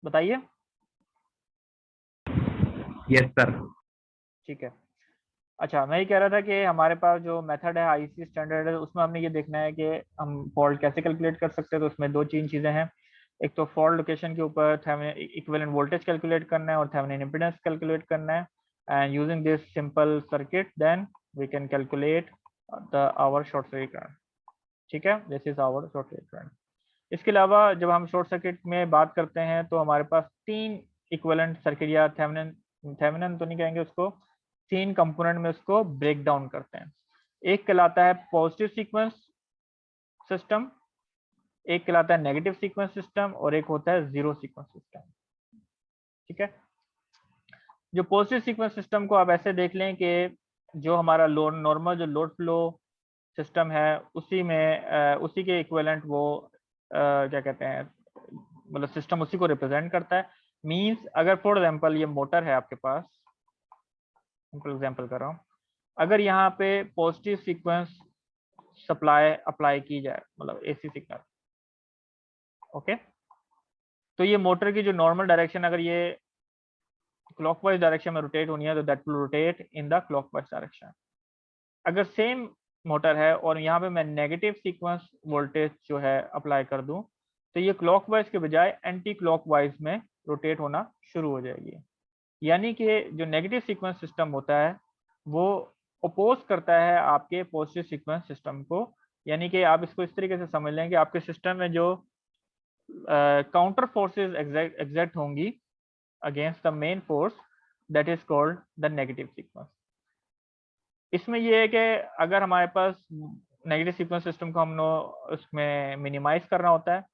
बताइए। Yes sir. ठीक है। अच्छा, मैं ये कह रहा था कि हमारे पास जो मेथड है आईसी स्टैंडर्ड है, उसमें हमने ये देखना है कि हम फॉल्ट कैसे कैलकुलेट कर सकते हैं। तो उसमें दो तीन चीज़ें हैं। एक तो फॉल्ट लोकेशन के ऊपर थेवेनिन इक्विवेलेंट वोल्टेज कैलकुलेट करना है और थेवेनिन इम्पीडेंस कैलकुलेट करना है। And using this simple circuit then we can calculate the our short circuit current. ठीक है, this is our short circuit current. इसके अलावा जब हम शॉर्ट सर्किट में बात करते हैं तो हमारे पास तीन इक्विवेलेंट सर्किट या थेवेनिन थेवेनिन तो नहीं कहेंगे उसको, तीन कंपोनेंट में उसको ब्रेक डाउन करते हैं। एक कहलाता है पॉजिटिव सीक्वेंस सिस्टम, एक कहलाता है नेगेटिव सीक्वेंस सिस्टम और एक होता है जीरो सीक्वेंस सिस्टम। ठीक है। जो पॉजिटिव सीक्वेंस सिस्टम को आप ऐसे देख लें कि जो हमारा लोड नॉर्मल जो लोड फ्लो सिस्टम है उसी में उसी के इक्विवेलेंट वो क्या कहते हैं, मतलब सिस्टम उसी को रिप्रेजेंट करता है। मींस अगर फॉर एग्जांपल ये मोटर है आपके पास, सिंपल एग्जांपल कर रहा हूँ, अगर यहाँ पे पॉजिटिव सीक्वेंस सप्लाई अप्लाई की जाए, मतलब एसी सिग्नल, ओके, तो ये मोटर की जो नॉर्मल डायरेक्शन अगर ये क्लॉकवाइज डायरेक्शन में रोटेट होनी है तो that will rotate in the clockwise direction. अगर सेम मोटर है और यहाँ पे मैं नेगेटिव सीक्वेंस वोल्टेज जो है अप्लाई कर दूं तो ये क्लॉकवाइज के बजाय एंटी क्लॉकवाइज में रोटेट होना शुरू हो जाएगी। यानी कि जो नेगेटिव सीक्वेंस सिस्टम होता है वो अपोज करता है आपके पॉजिटिव सीक्वेंस सिस्टम को। यानी कि आप इसको इस तरीके से समझ लें कि आपके सिस्टम में जो काउंटर फोर्सेस एग्जैक्ट होंगी against the main force, that is called the negative sequence. इसमें यह है कि अगर हमारे पास नेगेटिव सीक्वेंस सिस्टम को हम उसमें मिनिमाइज करना होता है,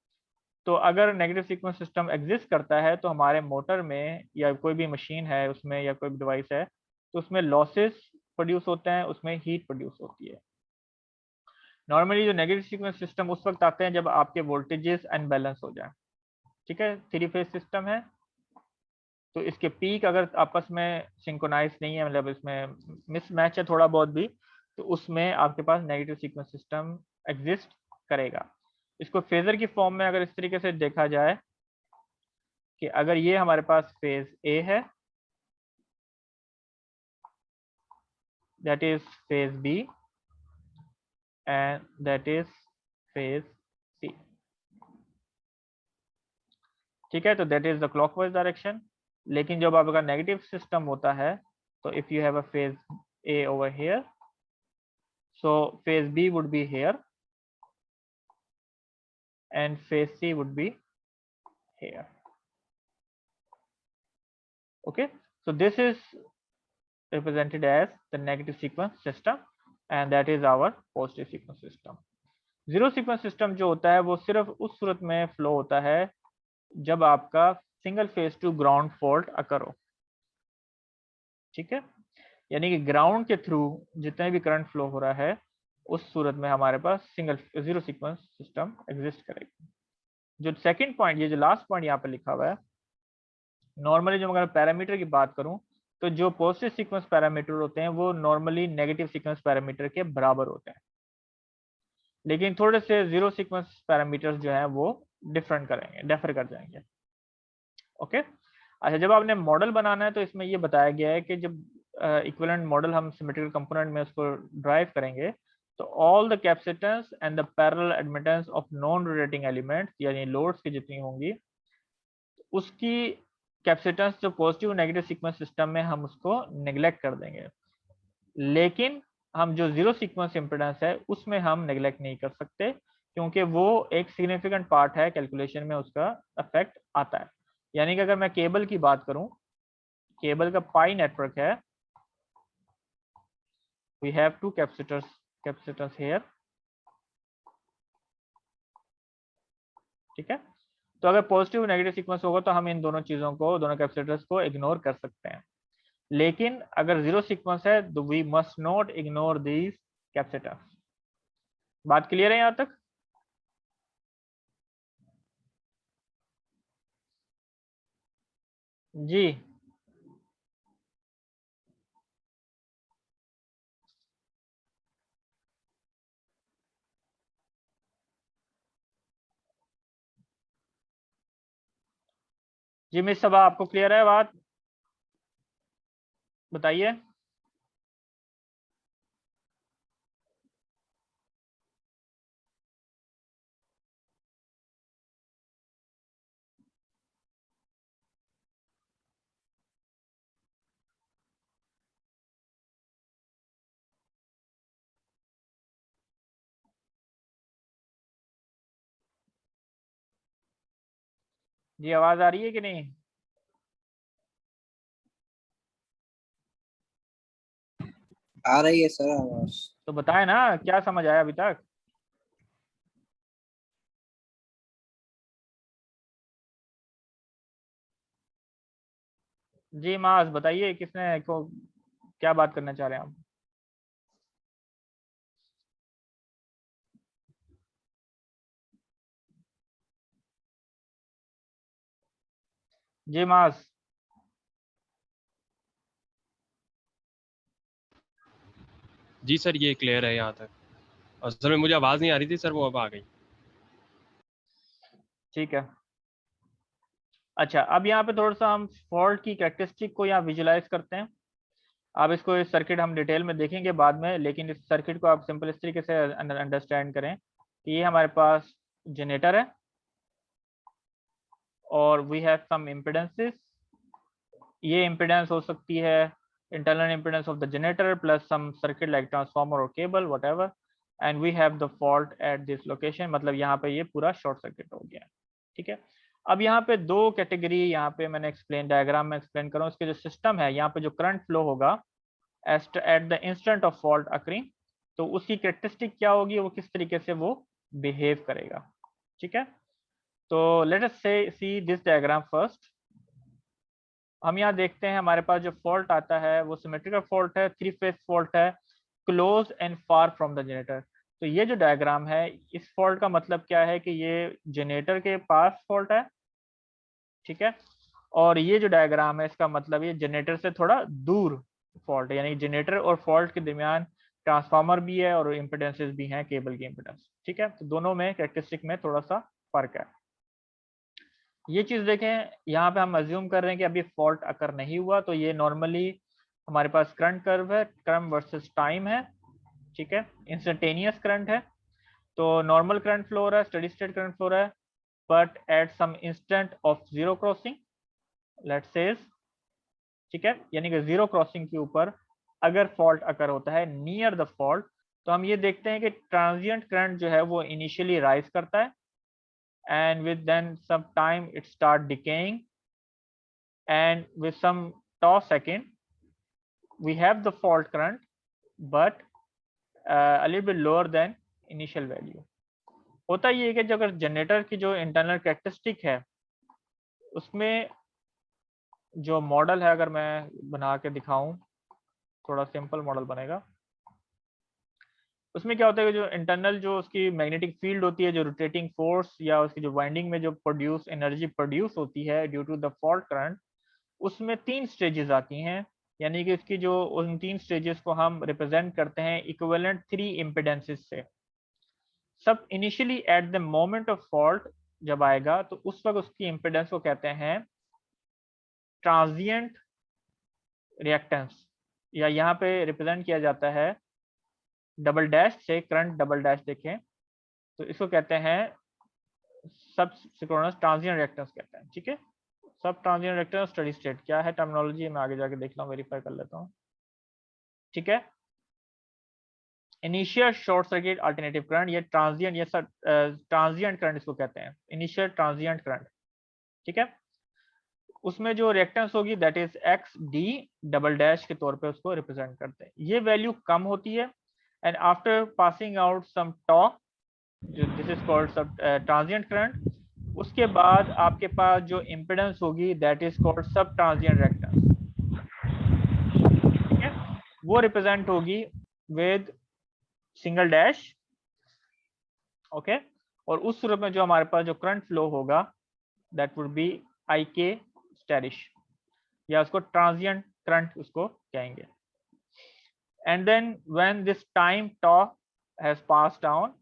तो अगर नेगेटिव सीक्वेंस सिस्टम एग्जिस्ट करता है तो हमारे मोटर में या कोई भी मशीन है उसमें या कोई भी डिवाइस है तो उसमें लॉसेस प्रोड्यूस होते हैं, उसमें हीट प्रोड्यूस होती है। नॉर्मली जो नेगेटिव सीक्वेंस सिस्टम उस वक्त आते हैं जब आपके वोल्टेजेस अनबैलेंस हो जाए। ठीक है, थ्री फेज सिस्टम है तो इसके पीक अगर आपस में सिंक्रोनाइज नहीं है, मतलब इसमें मिसमैच है थोड़ा बहुत भी, तो उसमें आपके पास नेगेटिव सीक्वेंस सिस्टम एग्जिस्ट करेगा। इसको फेजर की फॉर्म में अगर इस तरीके से देखा जाए कि अगर ये हमारे पास फेज ए है, that is phase B and that is phase C. ठीक है, तो that is the clockwise direction. लेकिन जब आपका नेगेटिव सिस्टम होता है तो if you have a phase A over here, so phase B would be here and phase C would be here. Okay, so this is represented as the negative sequence system and that is our positive sequence system. Zero sequence system जो होता है वो सिर्फ उस सूरत में flow होता है जब आपका single phase two ground fault अकर हो। ठीक है, यानी कि ग्राउंड के थ्रू जितने भी करंट फ्लो हो रहा है उस सूरत में हमारे पास single zero sequence system exist करेगी। जो सेकंड पॉइंट, ये जो लास्ट पॉइंट यहाँ पे लिखा हुआ है, नॉर्मली जो अगर पैरामीटर की बात करूं तो जो पॉजिटिव सीक्वेंस पैरामीटर होते हैं वो नॉर्मली नेगेटिव सीक्वेंस पैरामीटर के बराबर होते हैं, लेकिन थोड़े से जीरो सीक्वेंस पैरामीटर्स जो हैं वो डिफर कर जाएंगे। ओके, अच्छा, जब आपने मॉडल बनाना है तो इसमें ये बताया गया है कि जब इक्विवेलेंट मॉडल हम सिमेट्रिकल कंपोनेंट में उसको ड्राइव करेंगे तो all the capacitance and the parallel admittance of non rotating elements यानी लोड्स की जितनी होंगी उसकी कैपेसिटेंस जो पॉजिटिव नेगेटिव सीक्वेंस सिस्टम में हम उसको नेग्लेक्ट कर देंगे, लेकिन हम जो जीरो सीक्वेंस इम्पीडेंस है उसमें हम नेग्लेक्ट नहीं कर सकते क्योंकि वो एक सिग्निफिकेंट पार्ट है कैलकुलेशन में, उसका इफेक्ट आता है। यानी कि अगर मैं केबल की बात करूं, केबल का पाई नेटवर्क है, we have two capacitors here. ठीक है, तो अगर पॉजिटिव नेगेटिव सीक्वेंस होगा तो हम इन दोनों चीजों को, दोनों कैपेसिटर्स को इग्नोर कर सकते हैं, लेकिन अगर जीरो सीक्वेंस है तो we must not ignore these capacitors. बात क्लियर है यहां तक? जी, जी मिस सबा, आपको क्लियर है बात? बताइए। जी आवाज आ रही है कि नहीं? आ रही है सर आवाज। तो बताए ना क्या समझ आया अभी तक। जी मास बताइए, किसने को क्या बात करना चाह रहे हैं आप? जी मास। जी सर, ये क्लियर है यहाँ तक। असल में मुझे आवाज़ नहीं आ रही थी सर, वो अब आ गई। ठीक है। अच्छा, अब यहाँ पे थोड़ा सा हम फॉल्ट की कैरेक्टरिस्टिक को यहाँ विजुलाइज करते हैं। अब इसको इस सर्किट हम डिटेल में देखेंगे बाद में, लेकिन इस सर्किट को आप सिंपल इस तरीके से अंडरस्टैंड करें कि ये हमारे पास जनरेटर है और वी हैव सम इम्पिडेंसेस। ये इम्पिडेंस हो सकती है internal impedance of the generator plus some circuit like transformer और cable whatever, and we have the fault at this location. मतलब यहाँ पे ये पूरा शॉर्ट सर्किट हो गया। ठीक है। अब यहाँ पे दो कैटेगरी यहाँ पे मैंने एक्सप्लेन डायग्राम में एक्सप्लेन करूँ। इसके जो सिस्टम है, यहाँ पे जो करंट फ्लो होगा at the instant of fault occurring, तो उसकी कैरेक्टरिस्टिक क्या होगी, वो किस तरीके से वो बिहेव करेगा। ठीक है। तो लेट अस से सी दिस डायग्राम फर्स्ट। हम यहाँ देखते हैं हमारे पास जो फॉल्ट आता है वो सिमेट्रिकल फॉल्ट है, थ्री फेज फॉल्ट है, close and far from the generator. तो ये जो डायग्राम है, इस फॉल्ट का मतलब क्या है कि ये जनरेटर के पास फॉल्ट है। ठीक है। और ये जो डायग्राम है इसका मतलब ये जनरेटर से थोड़ा दूर फॉल्ट है, यानी जनरेटर और फॉल्ट के दरमियान ट्रांसफार्मर भी है और इम्पिडेंसेस भी हैं, केबल की इम्पिडेंस। ठीक है। तो दोनों में कैरेक्टरिस्टिक में थोड़ा सा फर्क है। ये चीज देखें, यहाँ पे हम अज्यूम कर रहे हैं कि अभी फॉल्ट अकर नहीं हुआ, तो ये नॉर्मली हमारे पास करंट कर्व है, करंट वर्सेस टाइम है। ठीक है। इंस्टेंटेनियस करंट है, तो नॉर्मल करंट फ्लो हो रहा है, स्टडी स्टेट करंट फ्लो हो रहा है, but at some instant of zero crossing, let's say. ठीक है। यानी कि जीरो क्रॉसिंग के ऊपर अगर फॉल्ट अकर होता है नियर द फॉल्ट, तो हम ये देखते हैं कि ट्रांजिएंट करंट जो है वो इनिशियली राइज करता है, and with then some time it start decaying, and with some tau second we have the fault current, but a little bit lower than initial value। होता ये है कि जो अगर जनरेटर की जो इंटरनल कैरेक्टरिस्टिक है उसमें जो मॉडल है, अगर मैं बना के दिखाऊं, थोड़ा सिंपल मॉडल बनेगा। उसमें क्या होता है कि जो इंटरनल जो उसकी मैग्नेटिक फील्ड होती है, जो रोटेटिंग फोर्स या उसकी जो वाइंडिंग में जो प्रोड्यूस एनर्जी प्रोड्यूस होती है due to the fault current, उसमें तीन स्टेजेस आती हैं। यानी कि इसकी जो उन तीन स्टेजेस को हम रिप्रेजेंट करते हैं इक्विवेलेंट थ्री इम्पिडेंसेस से। सब initially at the moment of fault जब आएगा तो उस वक्त उसकी इम्पिडेंस को कहते हैं ट्रांजिएंट रिएक्टेंस, या यहाँ पे रिप्रेजेंट किया जाता है डबल डैश से, करंट डबल डैश देखें तो इसको कहते हैं सब सिंक्रोनस ट्रांजिएंट रिएक्टेंस कहते हैं। ठीक है। सब ट्रांजिएंट रिएक्टेंस स्टडी स्टेट क्या है टर्मिनोलॉजी, मैं आगे जाके देख लूँ, वेरीफाई कर लेता हूँ। ठीक है। Initial short circuit alternative current, ये ट्रांजिएंट, ये सब ट्रांजिएंट करंट इसको कहते हैं, इनिशियल ट्रांजिएंट करंट। ठीक है। उसमें जो रिएक्टेंस होगी that is x D double dash के तौर पे उसको रिप्रेजेंट करते हैं। ये वैल्यू कम होती है and after passing out some tau, जो this is called sub transient current, उसके बाद आपके पास जो इम्पिडेंस होगी that is called sub transient reactance. ठीक है। वो रिप्रेजेंट होगी विद सिंगल डैश। ओके। और उस सूरत में जो हमारे पास जो करंट फ्लो होगा that would be I K स्टेरिश, या उसको ट्रांजिएंट करंट उसको कहेंगे। And then when this time tau has pass down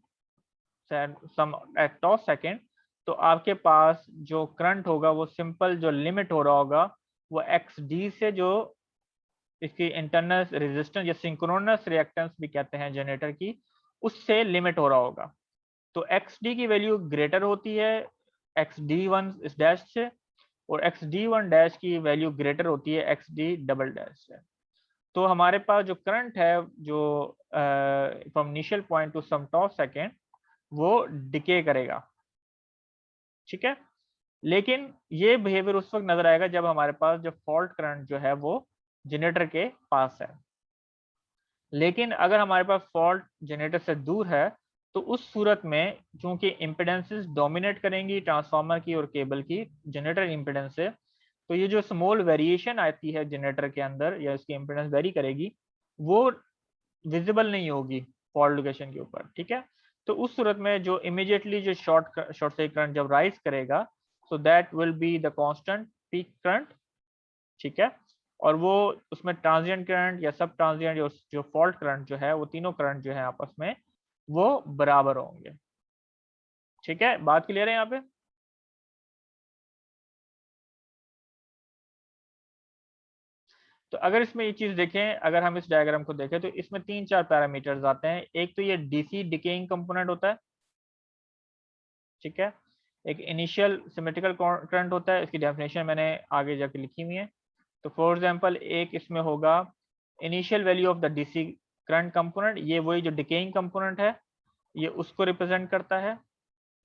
some at tau second, तो आपके पास जो करंट होगा वो सिंपल जो लिमिट हो रहा होगा वो XD से, जो इसकी इंटरनल रेजिस्टेंस या सिंक्रोनस रिएक्टेंस भी कहते हैं जनरेटर की, उससे लिमिट हो रहा होगा। तो XD की वैल्यू ग्रेटर होती है XD1 इस डैश से, और XD1 डैश की वैल्यू ग्रेटर होती है XD डबल डैश से। तो हमारे पास जो करंट है जो from initial point to some top second वो डिके करेगा, ठीक है। लेकिन ये बिहेवियर उस वक्त नजर आएगा जब हमारे पास जो फॉल्ट करंट जो है वो जनरेटर के पास है। लेकिन अगर हमारे पास फॉल्ट जनरेटर से दूर है तो उस सूरत में चूंकि इम्पिडेंसेस डोमिनेट करेंगी ट्रांसफार्मर की और केबल की जनरेटर इम्पिडेंस से, तो ये जो स्मॉल वेरिएशन आती है जनरेटर के अंदर या इसकी इम्पिडेंस वेरी करेगी, वो विजिबल नहीं होगी फॉल्ट लोकेशन के ऊपर, ठीक है। तो उस सूरत में जो इमीडिएटली जो शॉर्ट सर्किट करंट जब राइज करेगा, so that will be the constant peak current, ठीक है। और वो उसमें ट्रांजिएंट करंट या सब ट्रांजिएंट जो फॉल्ट करंट जो है वो तीनों करंट जो है आपस में वो बराबर होंगे, ठीक है। बात क्लियर है यहाँ पे? तो अगर इसमें ये चीज देखें, अगर हम इस डायग्राम को देखें तो इसमें 3-4 पैरामीटर्स आते हैं। एक तो ये डीसी डिकेइंग कंपोनेंट होता है, ठीक है। एक इनिशियल सिमेट्रिकल करंट होता है, इसकी डेफिनेशन मैंने आगे जाके लिखी हुई है। तो फॉर एग्जांपल एक इसमें होगा initial value of the DC current component, ये वही जो डिकेइंग कंपोनेंट है ये उसको रिप्रेजेंट करता है,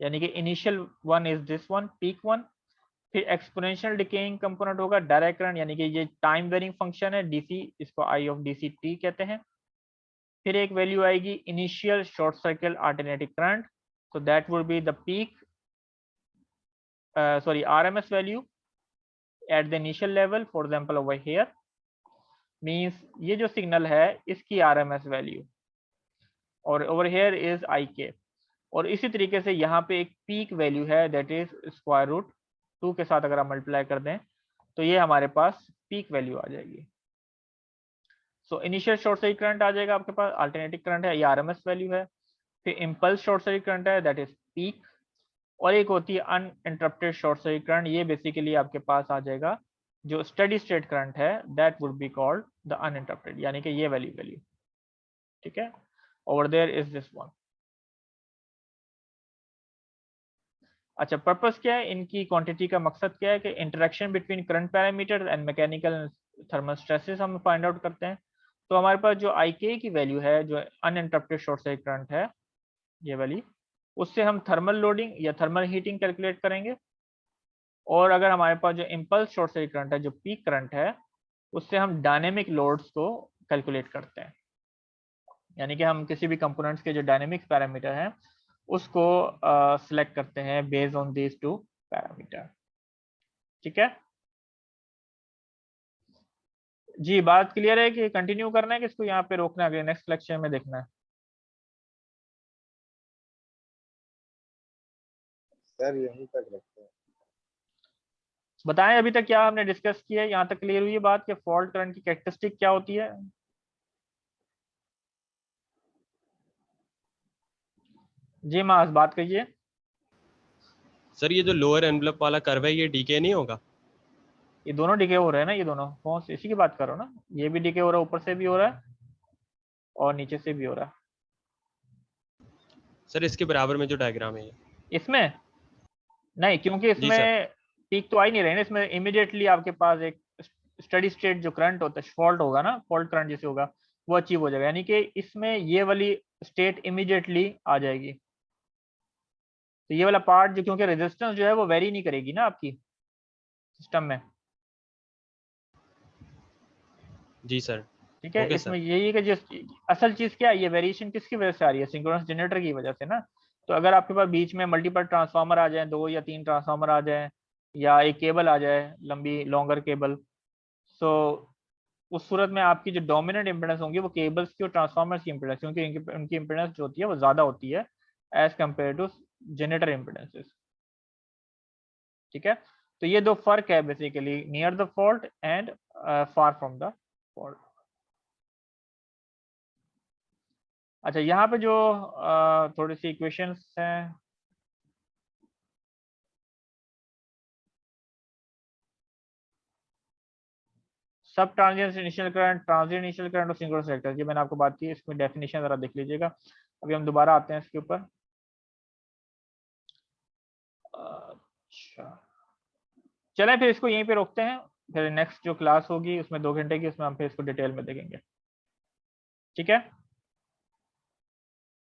यानी कि initial one is this one, peak one. फिर एक्सपोनेंशियल डिकेइंग कंपोनेंट होगा डायरेक्ट करंट, यानी कि ये टाइम वेरिंग फंक्शन है डीसी, इसको आई ऑफ डीसी टी कहते हैं। फिर एक वैल्यू आएगी initial short circuit alternating current, so that would be the peak RMS value at the initial level, for example over here means ये जो सिग्नल है इसकी RMS वैल्यू, और over here is IK। और इसी तरीके से यहाँ पे एक पीक वैल्यू है दैट इज स्क्वायर रूट 2 के साथ अगर आप मल्टीप्लाई कर दें तो ये हमारे पास पीक वैल्यू आ जाएगी। So initial short circuit current आ जाएगा आपके पास, अल्टरनेटिव करंट है, ये RMS वैल्यू है। फिर इम्पल्स शॉर्ट सर्किट करंट है दैट इज पीक, और एक होती है अनइंटरप्टेड शॉर्ट सर्किट करंट, ये बेसिकली आपके पास आ जाएगा जो स्टेडी स्टेट करंट है that would be called the uninterrupted, यानी कि ये वैल्यू, ठीक है। Over there is this one. अच्छा, पर्पस क्या है इनकी क्वांटिटी का, मकसद क्या है कि interaction between current parameter and mechanical thermal stresses हम फाइंड आउट करते हैं। तो हमारे पास जो IK की वैल्यू है जो अनइंटरप्टेड शॉर्ट सर्किट करंट है ये वाली, उससे हम थर्मल लोडिंग या थर्मल हीटिंग कैलकुलेट करेंगे। और अगर हमारे पास जो इम्पल्स शॉर्ट सर्किट करंट है जो पीक करंट है, उससे हम डायनेमिक लोड्स को कैलकुलेट करते हैं, यानी कि हम किसी भी कंपोनेंट्स के जो डायनेमिक पैरामीटर हैं उसको सिलेक्ट करते हैं बेस्ड ऑन दीज 2 पैरामीटर, ठीक है जी। बात क्लियर है कि कंटिन्यू करना है कि इसको यहाँ पे रोकना है, अगले नेक्स्ट लेक्चर में देखना है? सर यहीं तक रखते हैं। बताएं अभी तक क्या हमने डिस्कस किया है, यहाँ तक क्लियर हुई है बात कि फॉल्ट करंट की कैरेक्टरिस्टिक क्या होती है? जी मास, बात करिए। सर ये जो लोअर एनवलप वाला कर्व है ये डीके नहीं होगा? ये दोनों डिके हो रहे हैं ना, ये दोनों कौन से, इसी की बात करो ना। ये भी डिके हो रहा है, ऊपर से भी हो रहा है और नीचे से भी हो रहा है। सर इसके बराबर में जो डायग्राम है ये, इसमें नहीं, क्योंकि जी सर। इसमें पीक तो आ ही नहीं रहे ना, इसमें इमीडिएटली आपके पास एक स्टडी स्टेट जो करंट होता है, फॉल्ट होगा ना, फॉल्ट करंट जैसे होगा वो अचीव हो जाएगा, यानी कि इसमें ये वाली स्टेट इमीडिएटली आ जाएगी। तो ये वाला पार्ट जो, क्योंकि रेजिस्टेंस जो है वो वेरी नहीं करेगी ना आपकी सिस्टम में, जी सर। ठीक है। ओके इसमें सर। यही है कि जिस असल चीज क्या है, ये वेरिएशन किसकी वजह से आ रही है? सिंक्रोनस जनरेटर की वजह से ना। तो अगर आपके पास बीच में मल्टीपल ट्रांसफार्मर आ जाए, 2 या 3 ट्रांसफार्मर आ जाए, या एक केबल आ जाए लंबी लॉन्गर केबल, सो उस सूरत में आपकी जो डोमिनेंट इंपेडेंस होंगी वो केबल्स की और ट्रांसफार्मर्स की इंपेडेंस, क्योंकि उनकी इंपेडेंस जो होती है वो ज्यादा होती है एज कम्पेयर टू जनरेटर इंपेडेंसेस, ठीक है। तो ये दो फर्क है basically, near the fault and far from the fault. अच्छा, यहाँ पे जो थोड़ी सी इक्वेशंस हैं सब transient initial current, transient initial current और सिंक्रोनस वेक्टर, ये मैंने आपको बात की, इसमें डेफिनेशन जरा देख लीजिएगा। अभी हम दोबारा आते हैं इसके ऊपर। अच्छा चलें फिर इसको यहीं पे रोकते हैं, फिर नेक्स्ट जो क्लास होगी उसमें 2 घंटे की, उसमें हम फिर इसको डिटेल में देखेंगे। ठीक है।